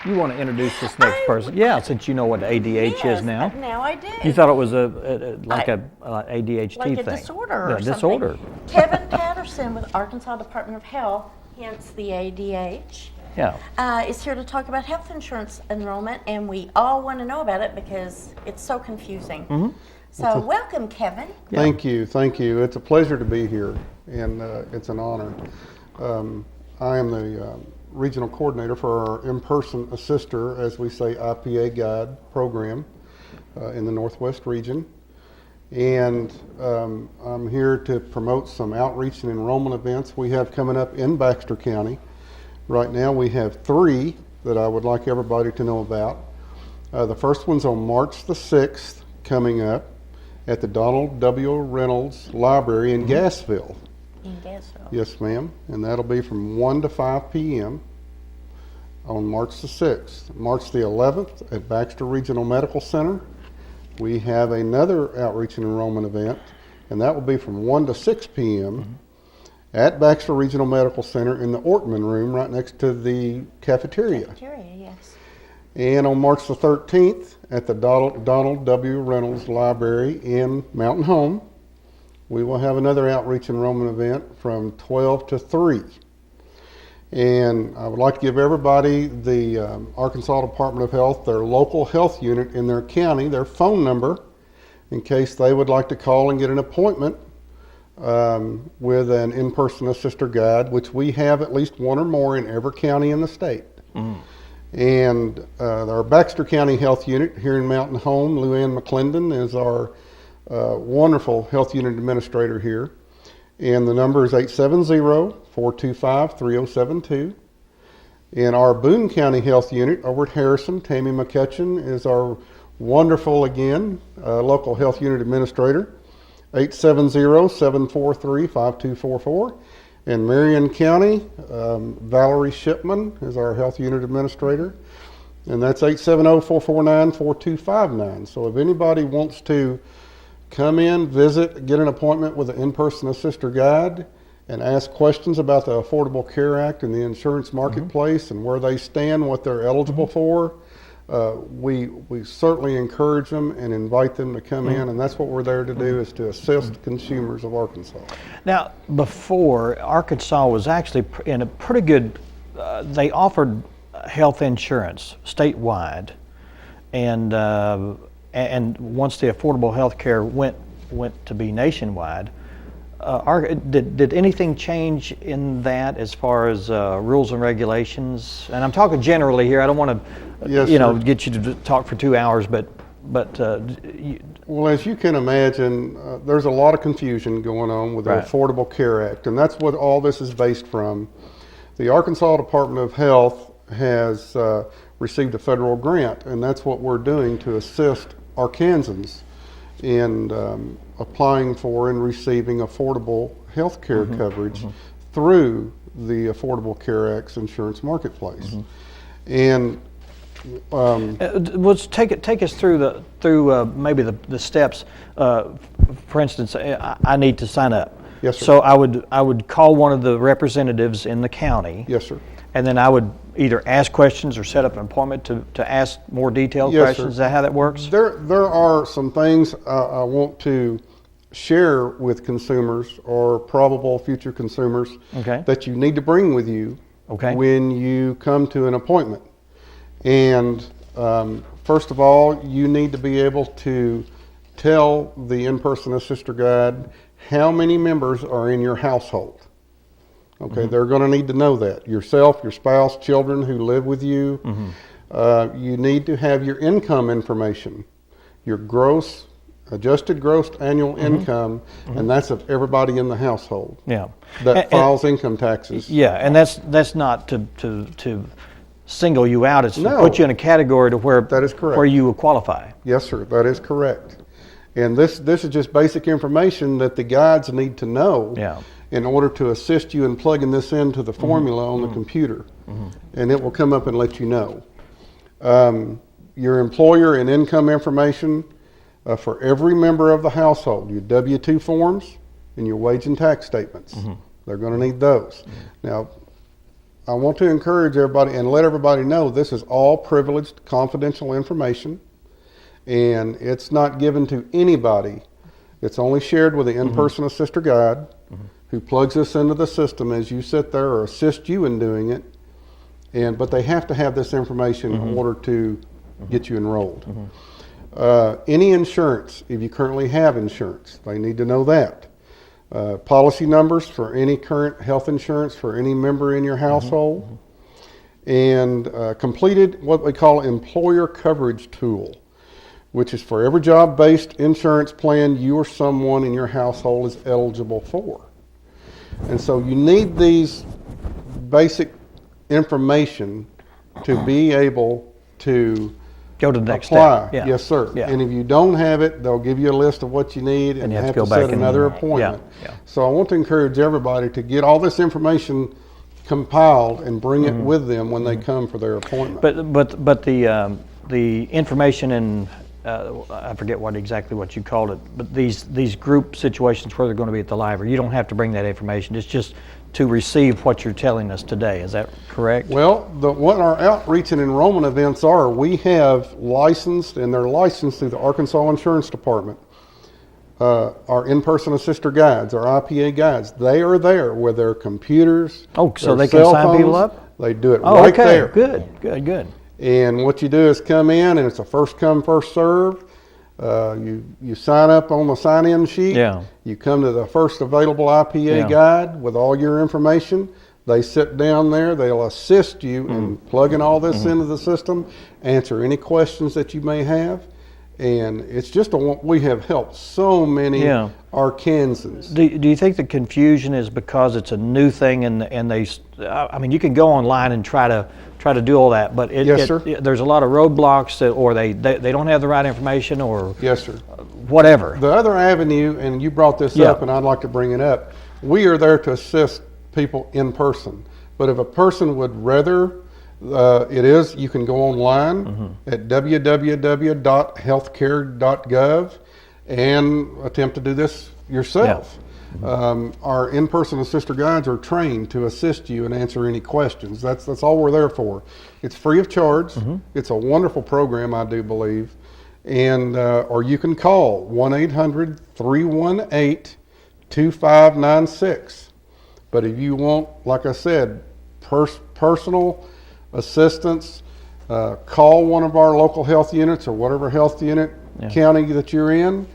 You want to introduce this next person? Yeah, since you know what ADH is now. Now I do. You thought it was like a ADHD like a thing. disorder or something. Disorder. Kevin Patterson with Arkansas Department of Health, hence the ADH, is here to talk about health insurance enrollment, and we all want to know about it because it's so confusing. So welcome, Kevin. Thank you. It's a pleasure to be here, and it's an honor. I am the regional coordinator for our in-person assister, as we say, IPA guide program in the Northwest region. And I'm here to promote some outreach and enrollment events we have coming up in Baxter County. Right now we have 3 that I would like everybody to know about. The first one's on March the 6th coming up at the Donald W. Reynolds Library in Gassville. In Gassville. Yes, ma'am. And that'll be from 1 to 5 p.m. on March the 6th. March the 11th at Baxter Regional Medical Center, we have another outreach and enrollment event, and that will be from 1 to 6 p.m. at Baxter Regional Medical Center in the Ortman room right next to the cafeteria. Yes. And on March the 13th at the Donald W. Reynolds Library in Mountain Home, we will have another outreach enrollment event from 12 to 3. And I would like to give everybody the Arkansas Department of Health, their local health unit in their county, their phone number, in case they would like to call and get an appointment with an in-person assister guide, which we have at least 1 or more in every county in the state. And our Baxter County Health Unit here in Mountain Home, Lou Ann McClendon is our wonderful health unit administrator here. And the number is 870-425-3072. And our Boone County Health Unit over at Harrison, Tammy McCutcheon is our wonderful, again, local health unit administrator, 870-743-5244. In Marion County, Valerie Shipman is our health unit administrator, and that's 870-449-4259. So if anybody wants to come in, visit, get an appointment with an in-person assister guide, and ask questions about the Affordable Care Act and the insurance marketplace and where they stand, what they're eligible for, we certainly encourage them and invite them to come in, and that's what we're there to do, is to assist consumers of Arkansas. Now, before, Arkansas was actually in a pretty good, they offered health insurance statewide, and once the affordable health care went to be nationwide, did anything change in that as far as rules and regulations? And I'm talking generally here. I don't want to, get you to talk for 2 hours, but well, as you can imagine, there's a lot of confusion going on with the Affordable Care Act, and that's what all this is based from. The Arkansas Department of Health has received a federal grant, and that's what we're doing to assist Arkansans in applying for and receiving affordable health care coverage through the Affordable Care Act's insurance marketplace. And let's take us through maybe the steps. For instance, I need to sign up. Yes, sir. So I would call one of the representatives in the county. Yes, sir. And then I would either ask questions or set up an appointment to ask more detailed questions. Sir. Is that how that works? There are some things I want to share with consumers or probable future consumers that you need to bring with you when you come to an appointment. And first of all, you need to be able to tell the in-person assister guide how many members are in your household. They're going to need to know that. Yourself, your spouse, children who live with you. You need to have your income information, your adjusted gross annual income, and that's of everybody in the household that files income taxes. And that's not to single you out. It's to put you in a category to where that is correct, where you qualify. Yes, sir. That is correct. And this is just basic information that the guides need to know in order to assist you in plugging this into the formula on the computer. And it will come up and let you know. Your employer and income information for every member of the household, your W-2 forms and your wage and tax statements. They're going to need those. Now, I want to encourage everybody and let everybody know this is all privileged, confidential information, and it's not given to anybody. It's only shared with the in-person assister guide who plugs this into the system as you sit there or assist you in doing it. But they have to have this information in order to get you enrolled. Any insurance, if you currently have insurance, they need to know that. Policy numbers for any current health insurance for any member in your household, and completed what we call employer coverage tool, which is for every job-based insurance plan you or someone in your household is eligible for. And so you need these basic information to be able to Go to the next apply. step. Yeah. Yes, sir. Yeah. And if you don't have it, they'll give you a list of what you need, and you you have go to back set and- another appointment. Yeah. So I want to encourage everybody to get all this information compiled and bring it with them when they come for their appointment. But the information in I forget exactly what you called it, but these group situations where they're going to be at the library, you don't have to bring that information. It's just to receive what you're telling us today. Is that correct? Well, what our outreach and enrollment events are, we have licensed, and they're licensed through the Arkansas Insurance Department. Our in-person assister guides, our IPA guides, they are there with their computers. Oh, so their they can cell sign people phones. up? They do it Oh, right okay. there. Good. And what you do is come in, and it's a first come, first serve. You sign up on the sign-in sheet. Yeah. You come to the first available IPA Yeah. guide with all your information. They sit down there. They'll assist you in plugging all this into the system, answer any questions that you may have. And it's just we have helped so many Arkansans. Do you think the confusion is because it's a new thing and they, I mean, you can go online and try to do all that, but Yes, sir. there's a lot of roadblocks or they don't have the right information or Yes, sir. whatever. The other avenue, and you brought this Yeah. up, and I'd like to bring it up, we are there to assist people in person. But if a person would rather, you can go online at www.healthcare.gov and attempt to do this yourself. Our in-person assister guides are trained to assist you and answer any questions. That's all we're there for. It's free of charge. It's a wonderful program, I do believe. And or you can call 1-800-318-2596. But if you want, like I said, personal assistance, call one of our local health units or whatever health unit county that you're in.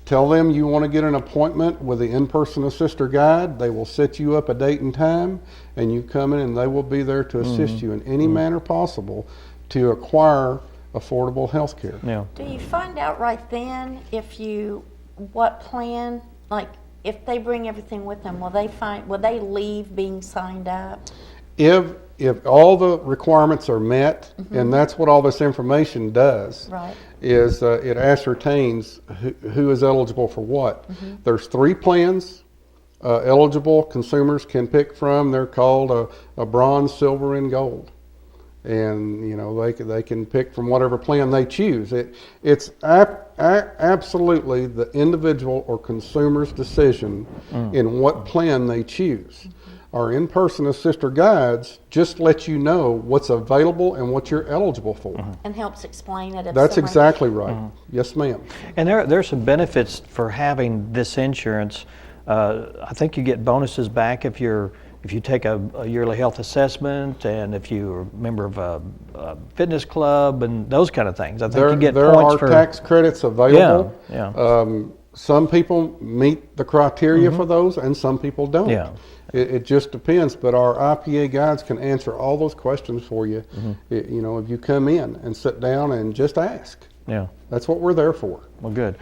Tell them you want to get an appointment with the in-person assister guide. They will set you up a date and time, and you come in and they will be there to assist you in any manner possible to acquire affordable health care. Yeah. Do you find out right then what plan, like if they bring everything with them, will they leave being signed up? If all the requirements are met, and that's what all this information does, Right. is it ascertains who is eligible for what. There's 3 plans eligible consumers can pick from. They're called a bronze, silver, and gold. And they can pick from whatever plan they choose. It's absolutely the individual or consumer's decision in what plan they choose. Our in-person assister guides just let you know what's available and what you're eligible for. And helps explain it. That's exactly right. Yes, ma'am. And there's some benefits for having this insurance. I think you get bonuses back if you take a yearly health assessment, and if you're a member of a fitness club and those kind of things. I think you get there points are for tax credits available. Yeah. Some people meet the criteria for those, and some people don't. Yeah. It just depends. But our IPA guides can answer all those questions for you. If you come in and sit down and just ask. Yeah. That's what we're there for. Well, good.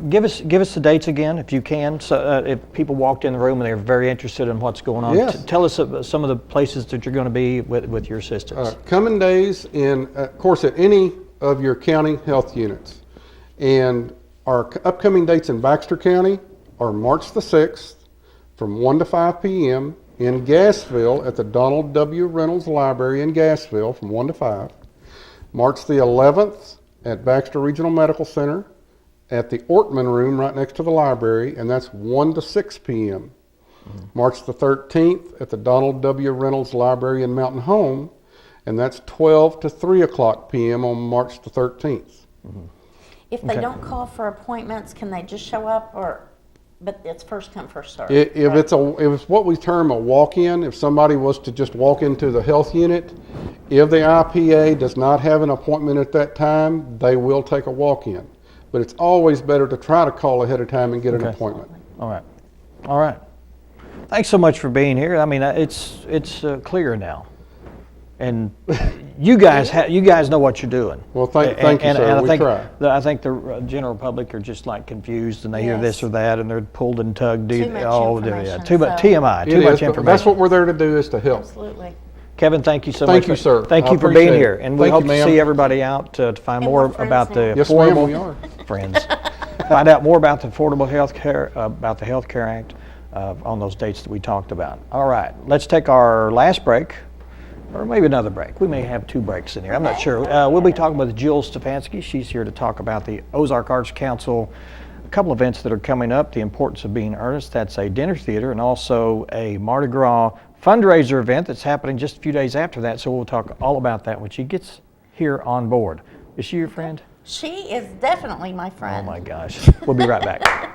Give us the dates again, if you can. So if people walked in the room and they're very interested in what's going on, Yes. tell us some of the places that you're going to be with your assistants. Coming days of course, at any of your county health units. And our upcoming dates in Baxter County are March the 6th from 1 to 5 p.m. in Gassville at the Donald W. Reynolds Library in Gassville from 1 to 5. March the 11th at Baxter Regional Medical Center at the Ortman Room right next to the library, and that's 1 to 6 p.m. March the 13th at the Donald W. Reynolds Library in Mountain Home, and that's 12 to 3 o'clock p.m. on March the 13th. If they don't call for appointments, can they just show up, but it's first come, first served? If it's what we term a walk-in, if somebody was to just walk into the health unit, if the IPA does not have an appointment at that time, they will take a walk-in. But it's always better to try to call ahead of time and get an appointment. All right. All right. Thanks so much for being here. I mean, it's clear now, and you guys know what you're doing. Well, thank you, sir. We try. I think the general public are just like confused, and they hear this or that, and they're pulled and tugged. Too much information. Too much TMI. Too much information. That's what we're there to do, is to help. Absolutely. Kevin, thank you so much. Thank you, sir. Thank I you for being appreciate here, it. and we Thank hope you, to ma'am. see everybody out to find And more we're friends about the now. Yes, ma'am, we are. friends. Find out more about the Affordable Health Care, about the Health Care Act, on those dates that we talked about. All right, let's take our last break, or maybe another break. We may have 2 breaks in here. I'm not sure. We'll be talking with Jill Stefanski. She's here to talk about the Ozark Arts Council, a couple events that are coming up, the importance of being earnest. That's a dinner theater and also a Mardi Gras fundraiser event that's happening just a few days after that. So we'll talk all about that when she gets here on board. Is she your friend? She is definitely my friend. Oh my gosh. We'll be right back.